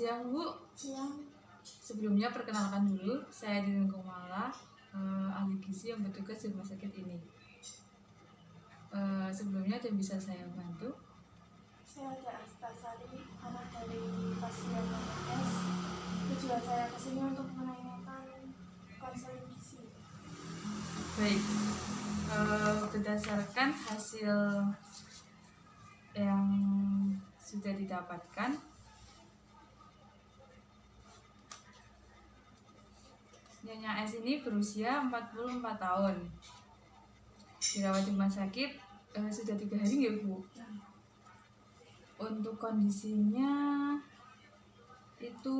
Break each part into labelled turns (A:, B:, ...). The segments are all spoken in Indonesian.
A: Siang Bu.
B: Siang.
A: Sebelumnya perkenalkan dulu, saya Dinin Kumala, ahli gizi yang bertugas di rumah sakit ini. Sebelumnya ada yang bisa saya bantu?
B: Saya ada Astasari, anak dari pasien S. Tujuan saya kesini untuk menanyakan konseling gizi.
A: Baik, berdasarkan hasil yang sudah didapatkan, Nyonya S ini berusia 44 tahun, dirawat di rumah sakit sudah 3 hari ya Bu? Untuk kondisinya itu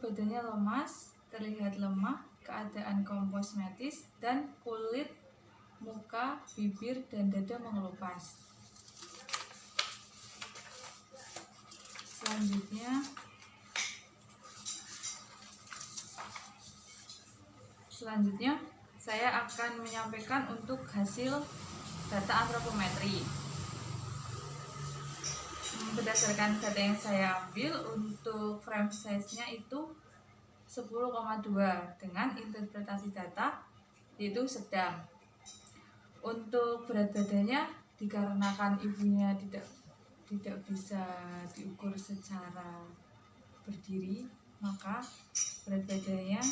A: badannya lemas, terlihat lemah, keadaan kosmetis, dan kulit, muka, bibir, dan dada mengelupas. Selanjutnya saya akan menyampaikan untuk hasil data antropometri. Berdasarkan data yang saya ambil, untuk frame size-nya itu 10,2 dengan interpretasi data yaitu sedang. Untuk berat badannya, dikarenakan ibunya tidak bisa diukur secara berdiri, maka berat badannya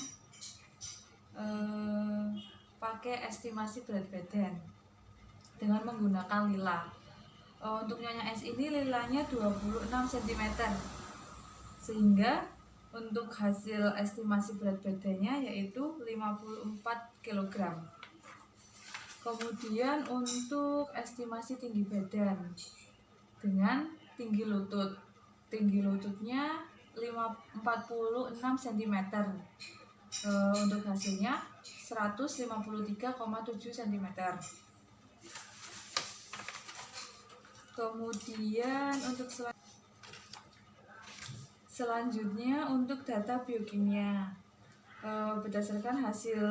A: pakai estimasi berat badan dengan menggunakan lila. Untuk Nyonya S ini lilanya 26 cm, sehingga untuk hasil estimasi berat badannya yaitu 54 kg. Kemudian untuk estimasi tinggi badan dengan tinggi lututnya 46 cm. Untuk hasilnya 153,7 cm. Kemudian untuk selanjutnya untuk data biokimia, berdasarkan hasil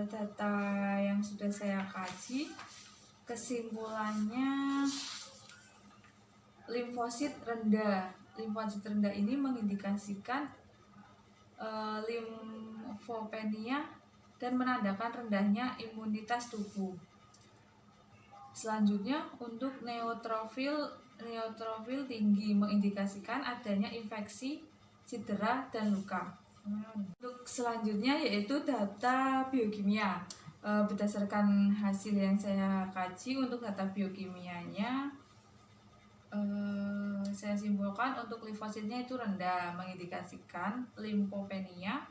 A: data yang sudah saya kaji, kesimpulannya limfosit rendah. Limfosit rendah ini mengindikasikan limfopenia dan menandakan rendahnya imunitas tubuh. Selanjutnya untuk neutrofil tinggi mengindikasikan adanya infeksi, cedera, dan luka. Untuk selanjutnya yaitu data biokimia. Berdasarkan hasil yang saya kaji untuk data biokimianya, saya simpulkan untuk limfositnya itu rendah, mengindikasikan limfopenia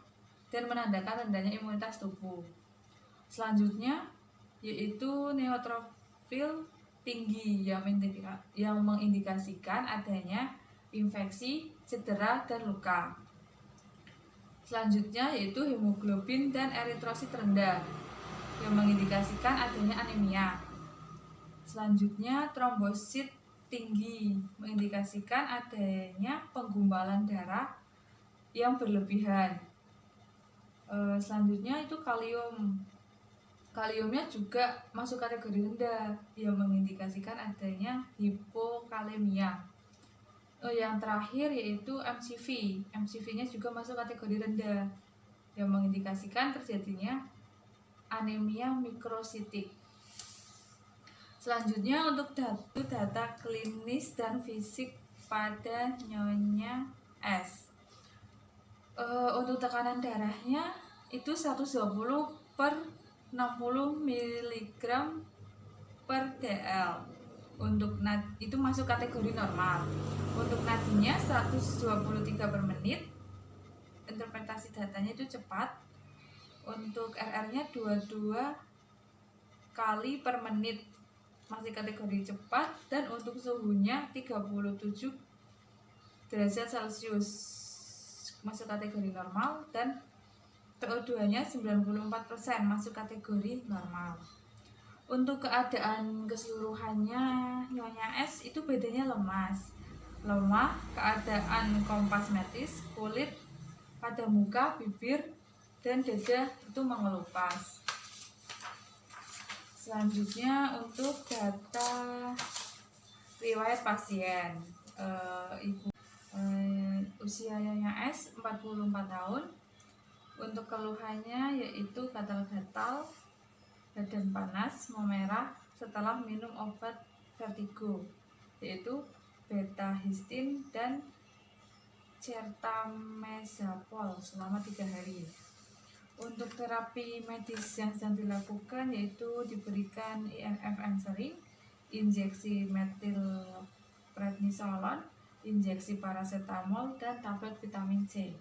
A: dan menandakan rendahnya imunitas tubuh. Selanjutnya yaitu neutrofil tinggi yang mengindikasikan adanya infeksi, cedera, dan luka. Selanjutnya yaitu hemoglobin dan eritrosit rendah yang mengindikasikan adanya anemia. Selanjutnya trombosit tinggi mengindikasikan adanya penggumpalan darah yang berlebihan. Selanjutnya itu kaliumnya juga masuk kategori rendah yang mengindikasikan adanya hipokalemia. Yang terakhir yaitu MCV-nya juga masuk kategori rendah yang mengindikasikan terjadinya anemia mikrositik. Selanjutnya untuk data klinis dan fisik pada Nyonya S. Untuk tekanan darahnya itu 120/60 mg per dl. Untuk itu masuk kategori normal. Untuk nadinya 123 per menit. Interpretasi datanya itu cepat. Untuk RR-nya 22 kali per menit, masih kategori cepat. Dan untuk suhunya 37 derajat Celcius, masuk kategori normal. Dan PO2-nya 94%, masuk kategori normal. Untuk keadaan keseluruhannya Nyonya S itu badannya lemah, keadaan kosmetis, kulit pada muka, bibir, dan dada itu mengelupas. Selanjutnya untuk data riwayat pasien, Usia Nyonya S 44 tahun. Untuk keluhannya yaitu gatal-gatal, badan panas, memerah setelah minum obat vertigo, yaitu beta-histin dan certamezapol selama 3 hari. Untuk terapi medis yang sedang dilakukan yaitu diberikan IMF sering, injeksi metilprednisolon, injeksi paracetamol, dan tablet vitamin C.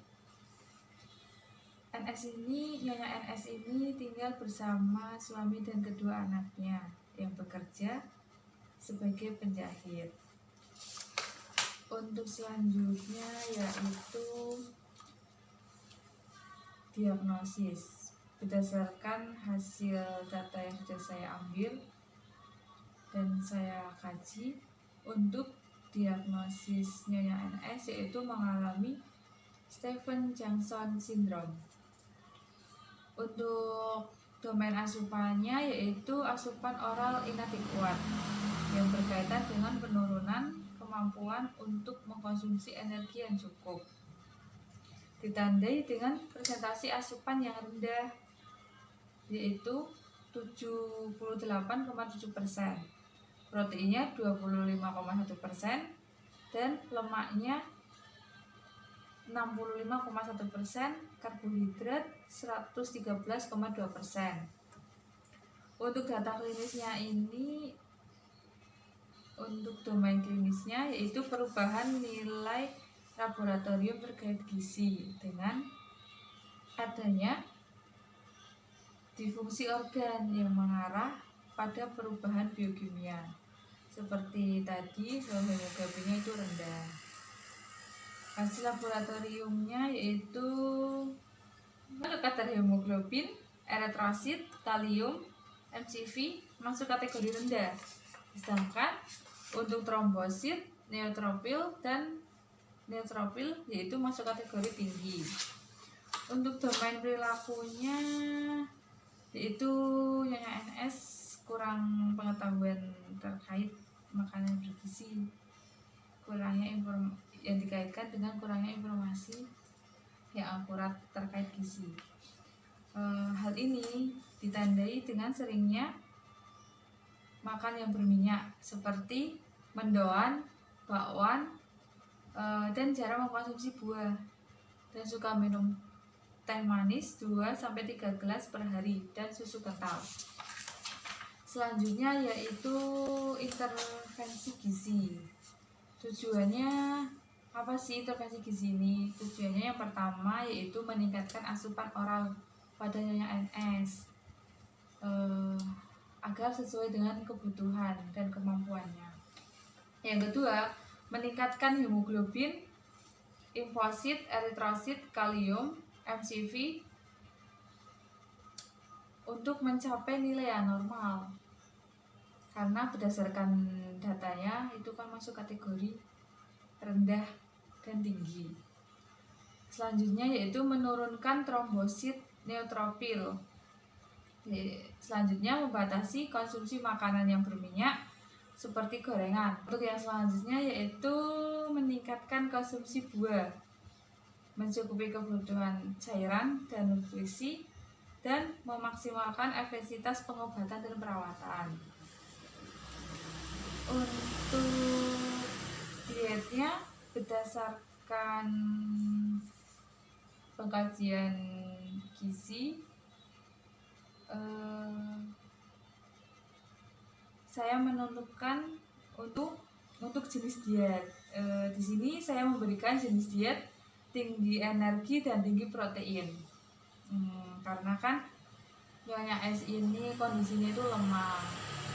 A: Nyonya NS ini tinggal bersama suami dan kedua anaknya yang bekerja sebagai penjahit. Untuk selanjutnya yaitu diagnosis. Berdasarkan hasil data yang sudah saya ambil dan saya kaji, untuk diagnosis Nyonya NS yaitu mengalami Stevens-Johnson syndrome. Untuk domain asupannya yaitu asupan oral inadequat yang berkaitan dengan penurunan kemampuan untuk mengkonsumsi energi yang cukup. Ditandai dengan presentasi asupan yang rendah yaitu 78,7%, proteinnya 25,1%, dan lemaknya 65,1%, karbohidrat 113,2%. Untuk data klinisnya ini, untuk domain klinisnya yaitu perubahan nilai laboratorium terkait gizi dengan adanya difungsi organ yang mengarah pada perubahan biokimia. Seperti tadi, hemoglobinnya itu rendah. Hasil laboratoriumnya yaitu kadar hemoglobin, eritrosit, kalium, MCV masuk kategori rendah. Sedangkan untuk trombosit, neutrofil, dan neutrofil yaitu masuk kategori tinggi. Untuk domain perilakunya yaitu Nyonya NS kurang pengetahuan terkait makanan bergizi, kurangnya yang dikaitkan dengan kurangnya informasi yang akurat terkait gizi. Hal ini ditandai dengan seringnya makan yang berminyak seperti mendoan, bakwan, dan jarang mengkonsumsi buah, dan suka minum teh manis 2-3 gelas per hari dan susu kental. Selanjutnya yaitu intervensi gizi. Tujuannya apa sih intervensi gizi ini? Tujuannya yang pertama yaitu meningkatkan asupan oral pada Nyonya NS agar sesuai dengan kebutuhan dan kemampuannya. Yang kedua, meningkatkan hemoglobin, limfosit, eritrosit, kalium, MCV untuk mencapai nilai yang normal. Karena berdasarkan datanya itu kan masuk kategori rendah dan tinggi. Selanjutnya yaitu menurunkan trombosit, neutrofil. Selanjutnya membatasi konsumsi makanan yang berminyak seperti gorengan. Untuk yang selanjutnya yaitu meningkatkan konsumsi buah, mencukupi kebutuhan cairan dan nutrisi, dan memaksimalkan efektivitas pengobatan dan perawatan. Untuk dietnya berdasarkan pengkajian gizi, saya menentukan untuk jenis diet. Di sini saya memberikan jenis diet tinggi energi dan tinggi protein. Karena kan Nyonya S ini kondisinya itu lemah,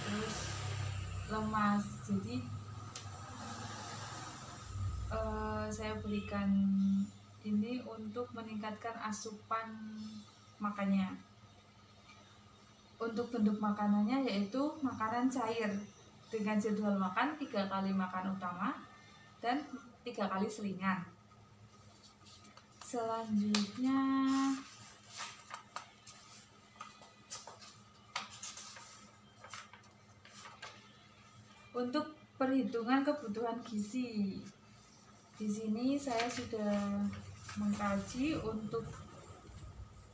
A: terus lemas, jadi saya berikan ini untuk meningkatkan asupan makannya. Untuk bentuk makanannya yaitu makanan cair dengan jadwal makan 3 kali makan utama dan 3 kali selingan. Selanjutnya untuk perhitungan kebutuhan gizi. Di sini saya sudah mengkaji untuk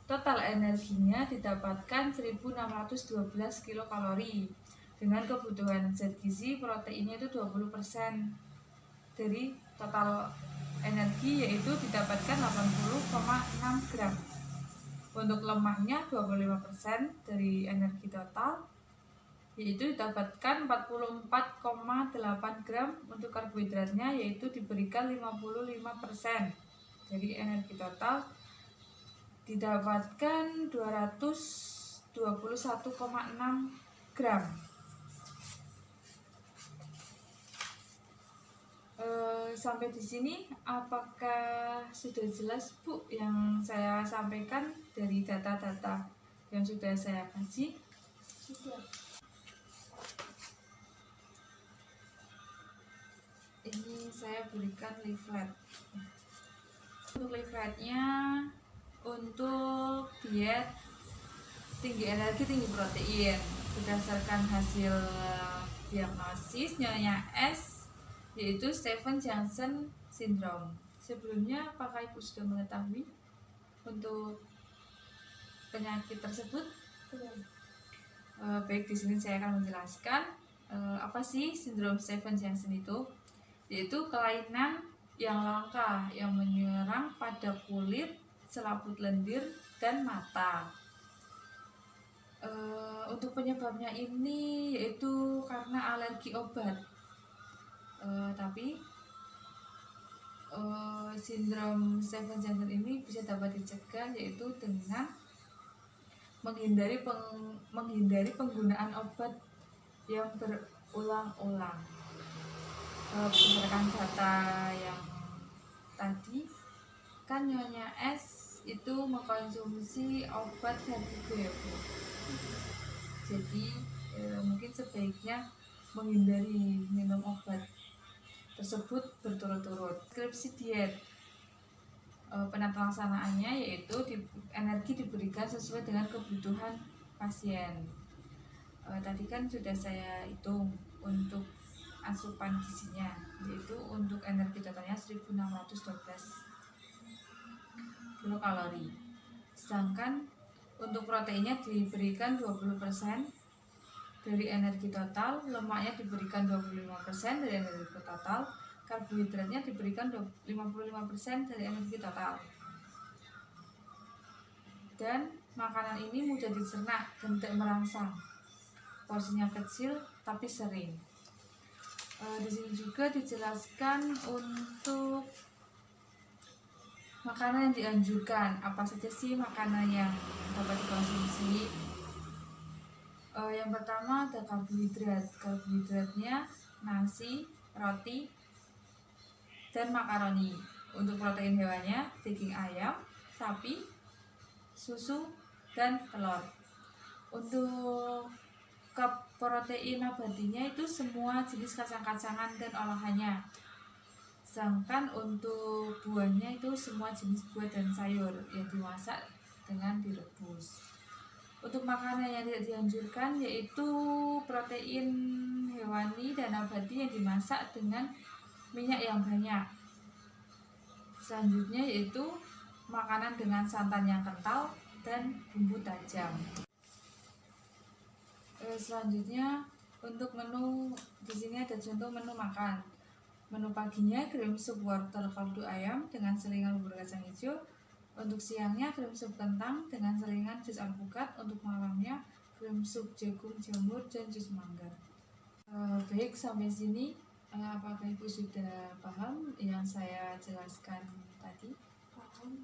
A: total energinya didapatkan 1612 kilokalori dengan kebutuhan zat gizi proteinnya itu 20% dari total energi, yaitu didapatkan 80,6 gram. Untuk lemaknya 25% dari energi total, yaitu didapatkan 44,8 gram. Untuk karbohidratnya yaitu diberikan 55% dari energi total, didapatkan 221,6 gram. Sampai di sini apakah sudah jelas, Bu, yang saya sampaikan dari data-data yang sudah saya kaji?
B: Sudah.
A: Ini saya berikan leaflet. Untuk leafletnya, untuk diet tinggi energi tinggi protein berdasarkan hasil diagnosis Nyonya S, yaitu Stevens-Johnson syndrome. Sebelumnya apakah Ibu sudah mengetahui untuk penyakit tersebut? Baik, di sini saya akan menjelaskan apa sih sindrom Stevens-Johnson itu, yaitu kelainan yang langka yang menyerang pada kulit, selaput lendir, dan mata. Untuk penyebabnya ini yaitu karena alergi obat. Tapi sindrom Stevens-Johnson ini bisa dapat dicegah yaitu dengan menghindari penggunaan obat yang berulang-ulang. Berdasarkan data yang tadi, kan Nyonya S itu mengkonsumsi obat vertigo ya, Bu. Jadi mungkin sebaiknya menghindari minum obat tersebut berturut-turut. Deskripsi diet, penata laksanaannya yaitu energi diberikan sesuai dengan kebutuhan pasien. Tadi kan sudah saya hitung untuk asupan gizinya, yaitu untuk energi totalnya 1612 kilokalori. Sedangkan untuk proteinnya diberikan 20% dari energi total, lemaknya diberikan 25% dari energi total, karbohidratnya diberikan 55% dari energi total. Dan makanan ini mudah dicerna dan tidak merangsang. Porsinya kecil tapi sering. Di sini juga dijelaskan untuk makanan yang dianjurkan. Apa saja sih makanan yang dapat dikonsumsi? Yang pertama ada karbohidrat. Karbohidratnya nasi, roti, dan makaroni. Untuk protein hewannya daging ayam, sapi, susu, dan telur. Untuk protein nabatinya itu semua jenis kacang-kacangan dan olahannya. Sedangkan untuk buahnya itu semua jenis buah dan sayur yang dimasak dengan direbus. Untuk makanan yang tidak dianjurkan yaitu protein hewani dan nabati yang dimasak dengan minyak yang banyak. Selanjutnya yaitu makanan dengan santan yang kental dan bumbu tajam. Selanjutnya untuk menu, di sini ada contoh menu makan. Menu paginya cream sup wortel kaldu ayam dengan selingan bubur kacang hijau. Untuk siangnya cream sup kentang dengan selingan jus alpukat. Untuk malamnya cream sup jagung jamur dan jus mangga. Baik, sampai sini apakah Ibu sudah paham yang saya jelaskan tadi?
B: Paham.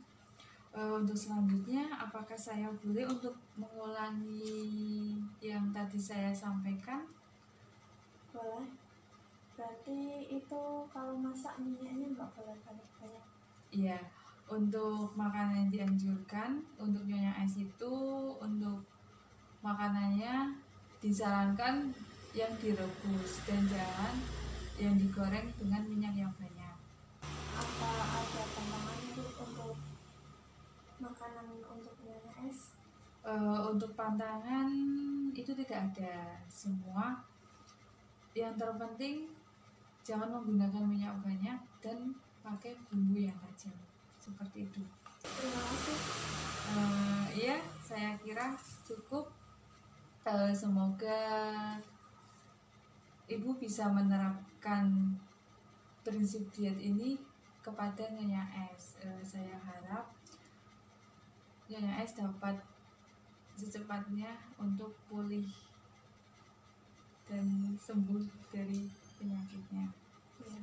A: Untuk selanjutnya, apakah saya boleh untuk mengulangi yang tadi saya sampaikan?
B: Boleh. Berarti itu kalau masak minyaknya nggak boleh banyak-banyak.
A: Iya, untuk makanan yang dianjurkan untuk Nyonya S itu untuk makanannya disarankan yang direbus dan jangan yang digoreng dengan minyak yang banyak.
B: Apa ada pantangan itu untuk makanan untuk Nyonya S?
A: Untuk pantangan itu tidak ada, semua yang terpenting jangan menggunakan minyak banyak dan pakai bumbu yang tajam seperti itu.
B: Terima kasih.
A: Ya, saya kira cukup. Semoga Ibu bisa menerapkan prinsip diet ini kepada Nyonya S. Saya harap Nyonya S dapat secepatnya untuk pulih dan sembuh dari penyakitnya.
B: Ya.